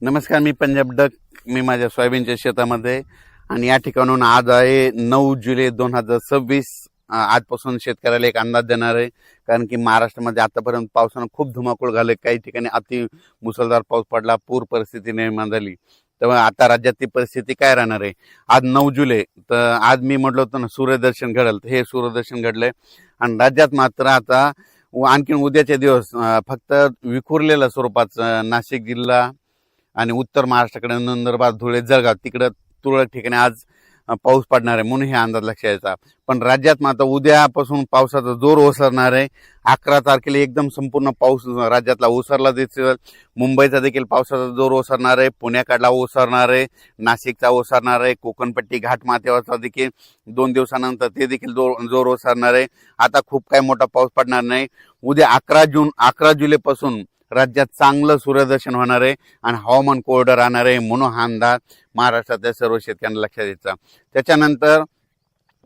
नमस्कार, मी पंजाब डक. मी माझ्या सोयाबीनच्या शेतामध्ये आणि या ठिकाणून आज आहे 9 जुलै 2026. आजपासून शेतकऱ्याला एक अंदाज देणार आहे, कारण की महाराष्ट्रामध्ये आतापर्यंत पावसानं खूप धुमाकूळ घाले. काही ठिकाणी अति मुसळधार पाऊस पडला, पूर परिस्थिती निर्माण झाली. तेव्हा आता राज्यातली परिस्थिती काय राहणार आहे. आज 9 जुलै, तर आज मी म्हटलं होतं ना सूर्यदर्शन घडलं, तर हे सूर्यदर्शन घडलंय. आणि राज्यात मात्र आता आणखीन उद्याचे दिवस फक्त विखुरलेल्या स्वरूपाचं नाशिक जिल्हा आणि उत्तर महाराष्ट्राकडे नंदुरबार, धुळे, जळगाव तिकडं तुरळक ठिकाणी आज पाऊस पडणार आहे, म्हणून हे अंदाज लक्षात यायचा. पण राज्यात मात्र उद्यापासून पावसाचा जोर ओसरणार आहे. 11 तारखेला एकदम संपूर्ण पाऊस राज्यातला ओसरला दिसेल. मुंबईचा देखील पावसाचा जोर ओसरणार आहे, पुण्याकडला ओसरणार आहे, नाशिकचा ओसरणार आहे, कोकणपट्टी घाटमाथ्यावरचा देखील 2 दिवसानंतर ते देखील जोर ओसरणार आहे. आता खूप काही मोठा पाऊस पडणार नाही. उद्या 11 जुलैपासून राज्यात चांगलं सूर्यदर्शन होणार आहे आणि हवामान कोरडं राहणार आहे, म्हणून हा अंदाज महाराष्ट्रातल्या सर्व शेतकऱ्यांना लक्षात द्यायचा. त्याच्यानंतर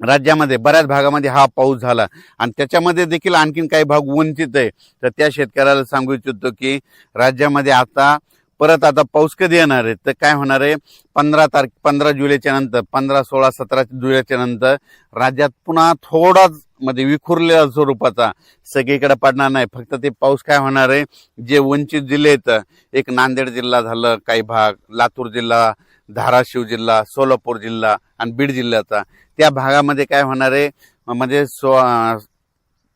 राज्यामध्ये बऱ्याच भागामध्ये हा पाऊस झाला आणि त्याच्यामध्ये देखील आणखीन काही भाग वंचित आहे. तर त्या शेतकऱ्याला सांगू इच्छितो की राज्यामध्ये आता पाऊस कधी येणार आहे, तर काय होणार आहे, 15 जुलैच्या नंतर, 15, 16, 17 जुलैच्या नंतर राज्यात पुन्हा थोडाच विखुरलेल्या स्वरूपाचा सगळीकडे पडणार नाही. फक्त ते पाऊस काय होणार आहे, जे वंचित जिल्हे आहेत, एक नांदेड जिल्हा झालं, काही भाग लातूर जिल्हा, धाराशिव जिल्हा, सोलापूर जिल्हा आणि बीड जिल्ह्याचा, त्या भागामध्ये काय होणार आहे,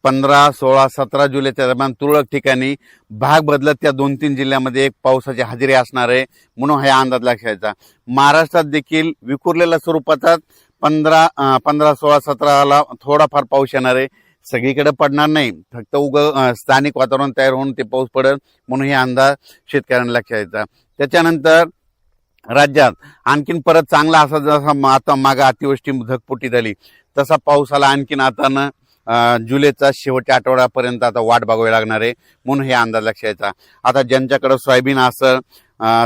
15, 16, 17 जुलैच्या दरम्यान तुरळक ठिकाणी भाग बदलत त्या 2-3 जिल्ह्यामध्ये एक पावसाची हजेरी असणार आहे, म्हणून हा अंदाज लक्षायचा. महाराष्ट्रात देखील विखुरलेल्या स्वरूपाचा 15, 16, 17ला थोडाफार पाऊस येणार आहे. सगळीकडे पडणार नाही, फक्त स्थानिक वातावरण तयार होऊन ते पाऊस पडेल, म्हणून हे अंदाज शेतकऱ्यांना लक्षात यायचा. त्याच्यानंतर राज्यात आणखीन परत चांगला असा, जसा आता मागे अतिवृष्टी धगपुटी झाली तसा पावसाला आणखीन आता जुलैचा शेवटच्या आठवड्यापर्यंत आता वाट बघावी लागणार आहे, म्हणून हे अंदाज लक्षात यायचा. आता ज्यांच्याकडे सोयाबीन असेल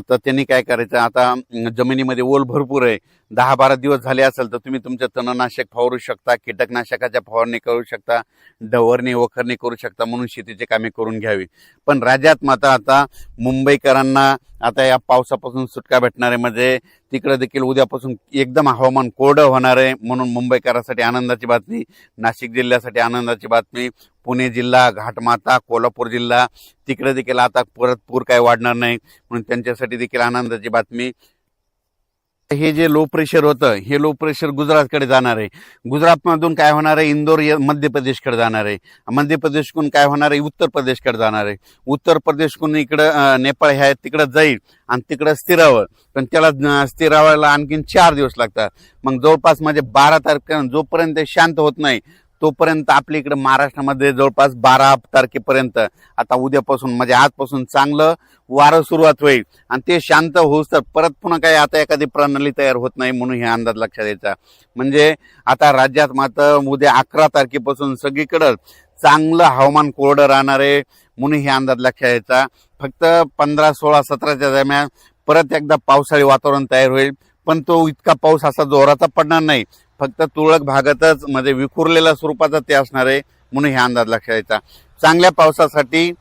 तर त्यांनी काय करायचं, आता जमिनीमध्ये ओल भरपूर आहे, 10-12 दिवस झाले असेल तर तुम्ही तुमचं तणनाशक फवारू शकता, कीटकनाशकाच्या फवारणी करू शकता, डवरणी वखरणी करू शकता, म्हणून शेतीची कामे करून घ्यावी. पण राज्यात मात्र आता मुंबईकरांना आता या पावसापासून सुटका भेटणार आहे. म्हणजे तिकडे देखील उद्यापासून एकदम हवामान कोरडं होणार आहे, म्हणून मुंबईकरांसाठी आनंदाची बातमी, नाशिक जिल्ह्यासाठी आनंदाची बातमी, पुणे जिल्हा, घाटमाथा, कोल्हापूर जिल्हा तिकडे देखील आता परत पूर काय वाढणार नाही, म्हणून त्यांच्यासाठी देखील आनंदाची बातमी. हे जे लो प्रेशर होतं, हे लो प्रेशर गुजरातकडे जाणार आहे. गुजरातमधून काय होणार आहे, इंदोर मध्य प्रदेशकडे जाणार आहे. मध्य प्रदेशकडून काय होणार आहे, उत्तर प्रदेशकडे जाणार आहे. उत्तर प्रदेशकडून इकडं नेपाळ ह्या तिकडं जाईल आणि तिकडं स्थिरावर, पण त्याला स्थिरावायला आणखीन 4 दिवस लागतात. मग जवळपास 12 तारखेपर्यंत जोपर्यंत शांत होत नाही तोपर्यंत आपल्या इकडे महाराष्ट्रामध्ये जवळपास 12 तारखेपर्यंत आता उद्यापासून आजपासून चांगलं वारं सुरुवात होईल आणि ते शांत होऊस तर परत पुन्हा काही आता एखादी प्रणाली तयार होत नाही, म्हणून हे अंदाज लक्षात द्यायचा. म्हणजे आता राज्यात मात्र उद्या 11 तारखेपासून सगळीकडे चांगलं हवामान कोरडं राहणार आहे, म्हणून हे अंदाज लक्षात द्यायचा. फक्त 15, 16, 17च्या दरम्यान परत एकदा पावसाळी वातावरण तयार होईल, पण तो इतका पाऊस असा जोराचा पडणार नाही, फक्त तुरळक भागातच विखुरलेल्या स्वरूपाचा ते असणार आहे, म्हणून हे अंदाज लक्षात द्यायचा. चांगल्या पावसासाठी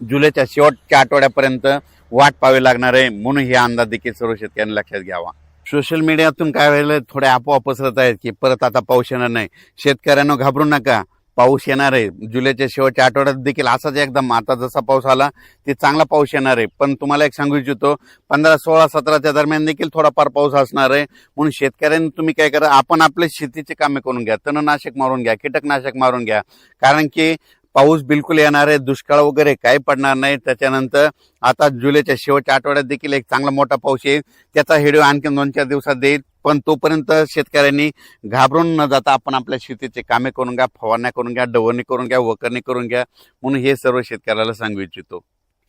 जुलैच्या शेवटच्या आठवड्यापर्यंत वाट पाहावी लागणार आहे, म्हणून हे अंदाज देखील सर्व शेतकऱ्यांनी लक्षात घ्यावा. सोशल मीडियातून काय व्हायला थोडे अफवा पसरत आहेत की परत आता पाऊस येणार नाही. शेतकऱ्यांना घाबरू नका, पाऊस येणार आहे. जुलैच्या शेवटच्या आठवड्यात देखील असाच एकदम आता जसा पाऊस आला ते चांगला पाऊस येणार आहे. पण तुम्हाला एक सांगू इच्छितो, 15, 16, 17च्या दरम्यान देखील थोडाफार पाऊस असणार आहे, म्हणून शेतकऱ्यांनी तुम्ही काय करा, आपण आपले शेतीचे कामे करून घ्या, तणनाशक मारून घ्या, कीटकनाशक मारून घ्या, कारण की पाऊस बिलकुल येणार आहे, दुष्काळ वगैरे काही पडणार नाही. त्याच्यानंतर आता जुलैच्या शेवटच्या आठवड्यात देखील एक चांगला मोठा पाऊस येईल, त्याचा व्हिडिओ आणखी 2-4 दिवसात देईल. पण तोपर्यंत शेतकऱ्यांनी घाबरून न जाता आपण आपल्या शेतीचे कामे करून घ्या, फवारण्या करून घ्या, डवरणी करून घ्या, वखरणी करून घ्या, म्हणून हे सर्व शेतकऱ्याला सांगू इच्छितो.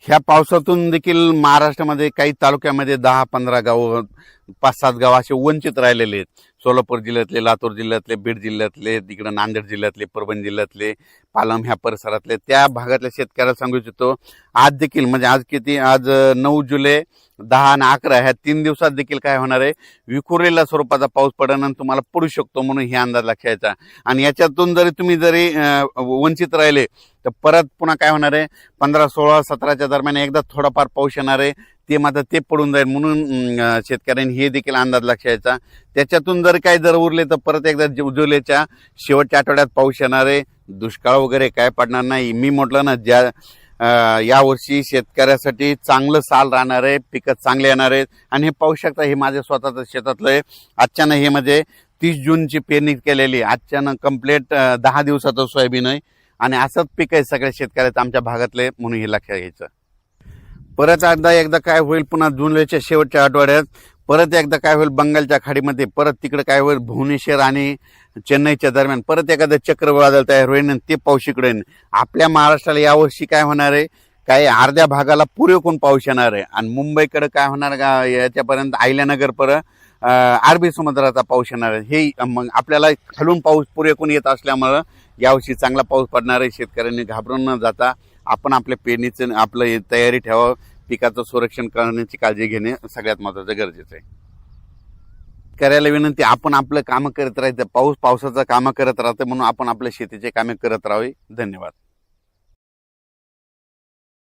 ह्या पावसातून देखील महाराष्ट्रामध्ये काही तालुक्यामध्ये 10-15 गाव, 5-7 गाव असे वंचित राहिलेले आहेत. सोलापूर जिल्ह्यातले, लातूर जिल्ह्यातले, बीड जिल्ह्यातले, तिकडे नांदेड जिल्ह्यातले, परभणी जिल्ह्यातले, पालम ह्या परिसरातले, त्या भागातल्या शेतकऱ्याला सांगू इच्छितो, आज देखील आज 9 जुलै, 10 आणि 11 ह्या 3 दिवसात देखील काय होणार आहे, विखुरलेल्या स्वरूपाचा पाऊस पडणं तुम्हाला पडू शकतो, म्हणून हे अंदाज लक्षात घ्यायचा. आणि याच्यातून तुम्ही वंचित राहिले तर परत पुन्हा काय होणार आहे, 15, 16, 17च्या दरम्यान एकदा थोडाफार पाऊस येणार आहे, ते मात्र ते पडून जाईल, म्हणून शेतकऱ्यांनी हे देखील अंदाज लक्षायचा. त्याच्यातून जर उरले तर परत एकदा जुलैच्या शेवटच्या आठवड्यात पाऊस येणार आहे. दुष्काळ वगैरे काय पडणार नाही. मी म्हटलं ना, यावर्षी शेतकऱ्यासाठी चांगलं साल राहणार आहे, पिकं चांगले येणार आहेत. आणि हे पाहू शकता, हे माझ्या स्वतःचं शेतातलं आहे. आजच्यानं हे म्हणजे 30 जूनची पेरणी केलेली, आजच्यानं कंप्लीट 10 दिवसाचं सोयाबीन आहे. आणि असंच पीक आहे सगळ्या शेतकऱ्याचं आमच्या भागातले, म्हणून हे लक्षात घ्यायचं. परत एकदा काय होईल, पुन्हा जुलैच्या शेवटच्या आठवड्यात परत एकदा काय होईल, बंगालच्या खाडीमध्ये परत तिकडे काय होईल, भुवनेश्वर आणि चेन्नईच्या दरम्यान परत एखादं चक्रवादळ तयार होईल आणि ते पाऊस इकडे येईल. आपल्या महाराष्ट्राला यावर्षी काय होणार आहे, काही अर्ध्या भागाला पुरेपूर पाऊस येणार आहे. आणि मुंबईकडे काय होणार का, याच्यापर्यंत अहिल्यानगर पर्यंत अरबी समुद्राचा पाऊस येणार आहे. हे मग आपल्याला खालून पाऊस पुरेपूर येत असल्यामुळं यावर्षी चांगला पाऊस पडणार आहे. शेतकऱ्यांनी घाबरून न जाता आपण आपल्या पेरणीचं आपलं तयारी ठेवावं. पिकाचं संरक्षण करण्याची काळजी घेणे सगळ्यात महत्त्वाचं गरजेचं आहे. करायला विनंती, आपण आपलं कामं करत राहायचं. पावसाचं कामं करत राहतं, म्हणून आपण आपल्या शेतीचे कामे करत राहावे. धन्यवाद.